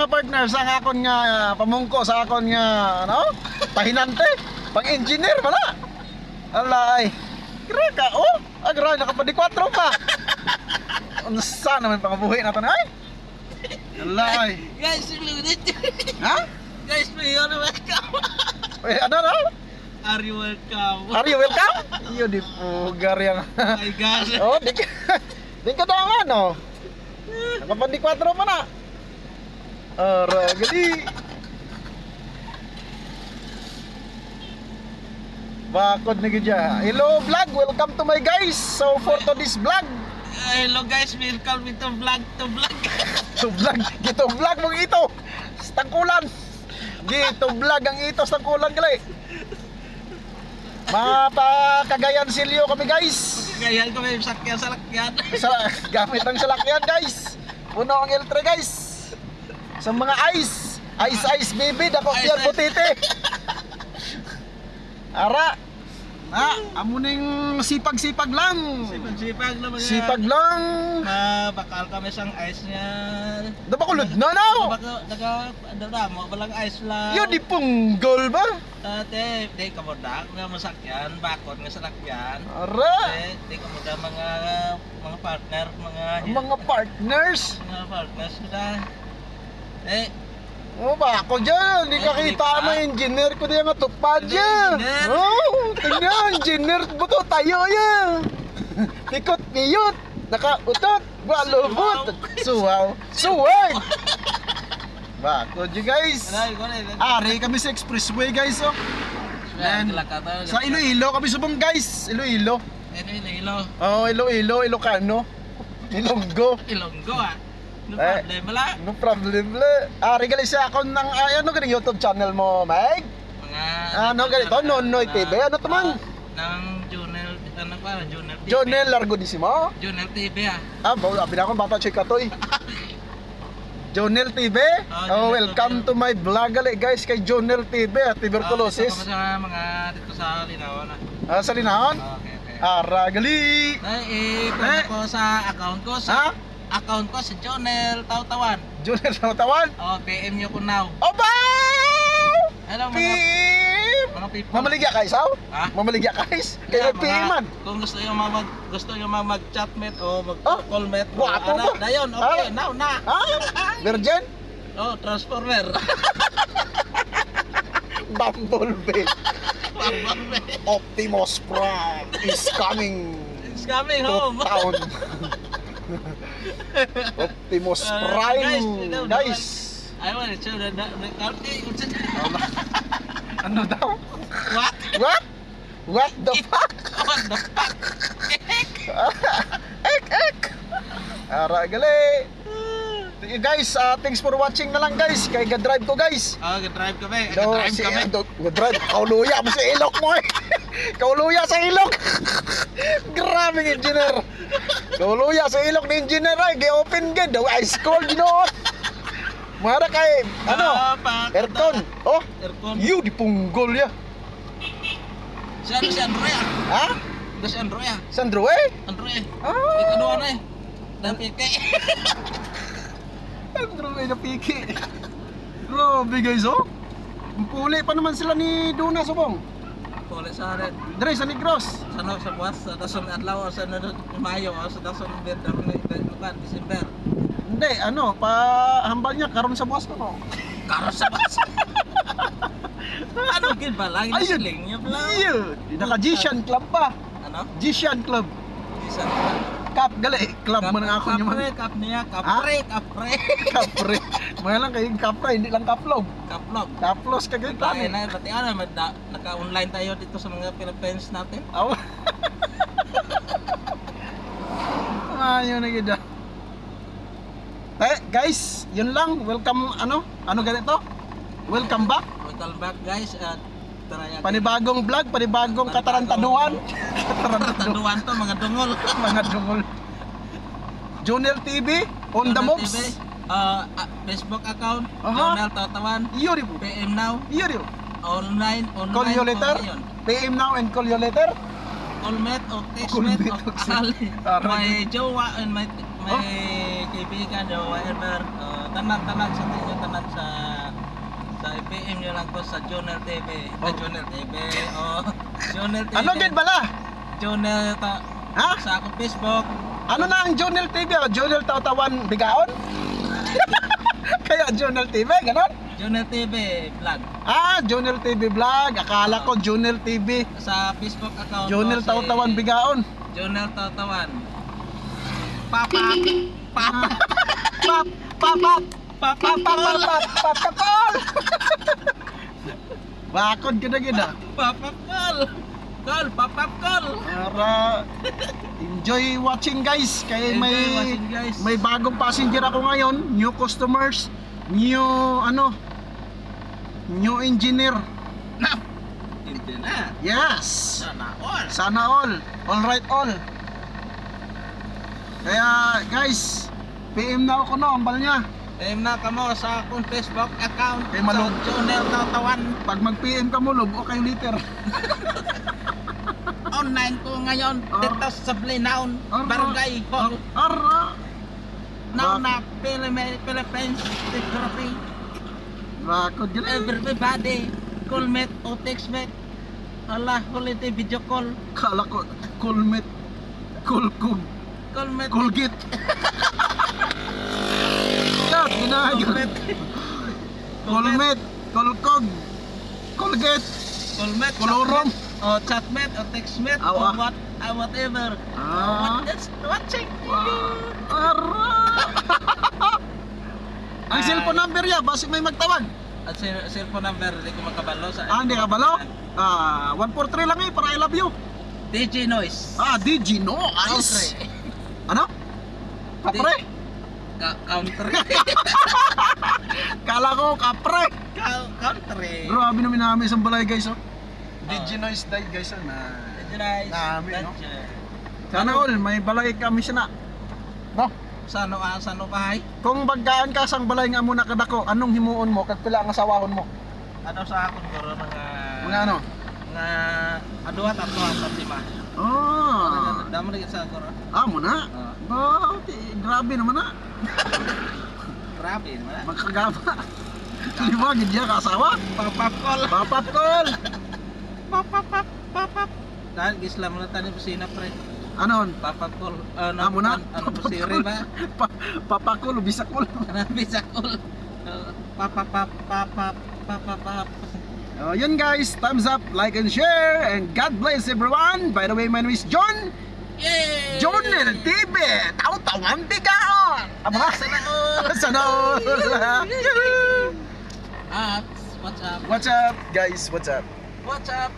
mga partners ang akon nga pamungko sa akon nga ano? Pahinante, pang-engineer wala. Alay. Gira ka oh, agra nakapadi 4 pa. Unsa naman pangabuhi nato na ay? Alay. Guys, lunit. Ha? Guys, may welcome. Ano na? Are you welcome? Are you welcome? Iyo di pugar yang. My God. Oh, di ka daw ano. Nakapadi 4 pa na. Ara, gali. Bakod na gidya. Hello vlog, welcome to my guys. So for today's vlog, Hello guys, welcome to vlog. to vlog, gito vlog mo ito. Tangkulan. Gito vlog ang ito sa tangkulan gali. Mapa Cagayan Silio kami guys. Ganyan ko may sakyan sa lakyan. Gamit ang salakyan guys. Puno ang L3 guys. Sa mga ice baby dako Ice, yan ice. putite. Ara. Amo ning sipag-sipag lang. Sipag na mga. Sipag lang. Bakal kami sang ice niya. Da ba kulod na now? Daga mo balang ice lang. Yo di punggol ba? Ate, di ka mo da nga masakyan, bakod nga salakyan. Ara. Di ka mo da mga partner, Mga partners. da. Oh, ba ako dyan, hindi Ay, kakita hindi pa. mo engineer ko diyan matupad dyan. Engineer. Oh, tingnan, engineer buto tayo yan. Tikot niyot, nakautot, walubot, suwaw, suwag. Ba ako dyan guys. Ari kami sa expressway guys oh. Yan. Sa Iloilo kami subong guys, Iloilo. Iloilo. Oh, Iloilo, Ilocano. Ilonggo. Ilonggo ah. No Eh. problem wala. No problem le. Ari gali sa akon ng ano gani YouTube channel mo, Meg? Mga Ano ganito? Nonoy TV? Ano to man? Nang Jonel, ano pa? Jonel TV. Jonel Largodissimo? Jonel TV ah. Abi na akong bata chika toy. Jonel TV? Oh, Jonel Welcome TV. to my vlog gali guys kay Jonel TV at tuberculosis. Dito sa mga dito sa Linawan ah. Sa Linaon? Okay. Ara gali. Ay, ko sa account ko sa account ko sa Jonel Tawtawan. Jonel Tawtawan? Oh, PM nyo ko now. Oba! Hello Pim! mga people. Mamaligya kayo, saw? Ha? Mamaligya kayo? Kaya PM man. Kung gusto nyo mag-chat met o Oh, mag-call met. guwapo ba? Dayon, okay, now na. Virgin? Oh, transformer. Bumblebee. Optimus Prime is coming It's coming to home. town. Optimus Prime, guys. I want to show the Ano daw? What? What? What the fuck? What the fuck? Ek. Ara gali. Guys, thanks for watching na lang guys. Kay ga-drive ko guys. Oh, ga-drive kami. Ga-drive. Kauluya mo sa ilok mo eh. Kauluya sa ilok. Grabe ng engineer. Kauluya sa ilok ni engineer ay. Gi-open gid. Daw ice cold ginoon. Mara kay, aircon. Oh, Aircon. yu di punggol ya. Si Andrea. Ha? Si Andrea. Sandro eh? Andrea. Ah. Ikaw doon eh. Dan pike. Sandro eh napiki. Grabe guys oh. Puli pa naman sila ni Duna Subong. Pole sa red. Dre sa Negros. Sa buwas sa dason adlaw sa Mayo sa dason December. Hindi, ano, pa hambal niya karon sa buwas ko no. Karo sa bus. Ano gid ba lang Ayun. siling niya pala. Iyo, naka G-Shan Club pa. Ano? G-Shan Club. Isa. Cup gali, club man ang ako niya man. Kap niya, Ha? kapre. Kapre. Mga lang kayong kapre, hindi lang kaplog. Kaplog. Kaplos ka ganito. Tayo na, pati ano, naka-online tayo dito sa mga Philippines natin. Aw. Ayaw na gida. Guys, yun lang. Welcome, ano ganito? Welcome back. Welcome back guys at tara Panibagong vlog, panibagong katarantaduhan. Katarantaduhan to, mga dungol. Mga dungol. Jonel TV, on the Jonel moves. TV, Facebook account, Aha. Jonel Tawtawan, Yuri. PM now, Yuri. online, Call you later. po ngayon. PM now and call you later. Callmate o Callmate textmate o o kasali. Aray. May jowa and may kaibigan, jowa ever. Tanan sa tinyo tanan. I-PM nyo lang po sa Jonel TV. Oh. Jonel TV. Oh, Jonel TV. Ano gid bala? Jonel ta Ha? sa akong Facebook. Ano na ang Jonel TV? O Jonel Tautawan Bigaon? Kaya Jonel TV, ganon? Jonel TV vlog. Ah, Jonel TV Vlog. Akala ko Jonel TV. Sa Facebook account Jonel ko si Tautawan Bigaon. Jonel Tautawan. Papa. Papa. Pap, pap, pap. Papa. Pap, pap, pap, pap, pap, pap, call. Bakod ka na gina. Papa call. Call, papa call. Para enjoy watching guys. Kaya Enjoy may watching, guys. may bagong passenger ako ngayon, new customers, new new engineer. Na. Hindi na. Yes. Sana all. Sana all. All right all. Kaya guys, PM na ako no, ambal niya. Na kamo sa akong Facebook account. Eh, malog. Sa Jonel Tautawan. Pag mag-PM ka mo, log o kayo liter. Online ko ngayon Ah. dito sa Blinaon, Ara. Barangay Hall. Ara. Now Ba- na Philippines Photography. Bakod gina. Everybody, call mate o text mate. Allah, holiday video call. Kala ko, kulmit. Kulkug. Call mate. Kulgit. Kat, ginagod. Kulmit. Kulkog. Kulgit. Call mate. Kolorom. O chat mate o text mate Aw, o ah. whatever. Ah. What is watching? Ara. Ang cellphone number ya, basi may magtawag. At cellphone number, hindi ko makabalo sa... Ah, hindi ka balo? 143 lang eh, para I love you. DJ Noise. Ah, DJ no, ice. Country. Ano? Kapre? Country. Kala ko kapre. Country. Grabe namin namin isang balay guys oh. DJ Noise died guys oh na. DJ Noise. Dami, no? DJ. Sana all, may balay kami siya na. No? Sano bahay? Kung bagkaan ka sang balay nga muna kadako, anong himuon mo? Kag pila ang asawahon mo? Ano sa akon guro mga... Mga ano? Mga aduat at tuwang sa lima. Oh. Damo rin sa guro. Mo na? Ah. Grabe naman na. Grabe naman. Magkagaba. Lima, gidya ka asawa? Papapkol. Papapkol. Papap. Dahil gislam na tayo kusina pre. Anon? Papapkol. Mo na? Ano po si Riba? Papakol, bisakol. Bisakol. Papap. Yun guys, thumbs up, like and share, and God bless everyone. By the way, my name is John. Yay! Jonel TV, Tautawan Bigaon. Aba, Sana all. sana all. What's up? What's up guys, what's up? What's up?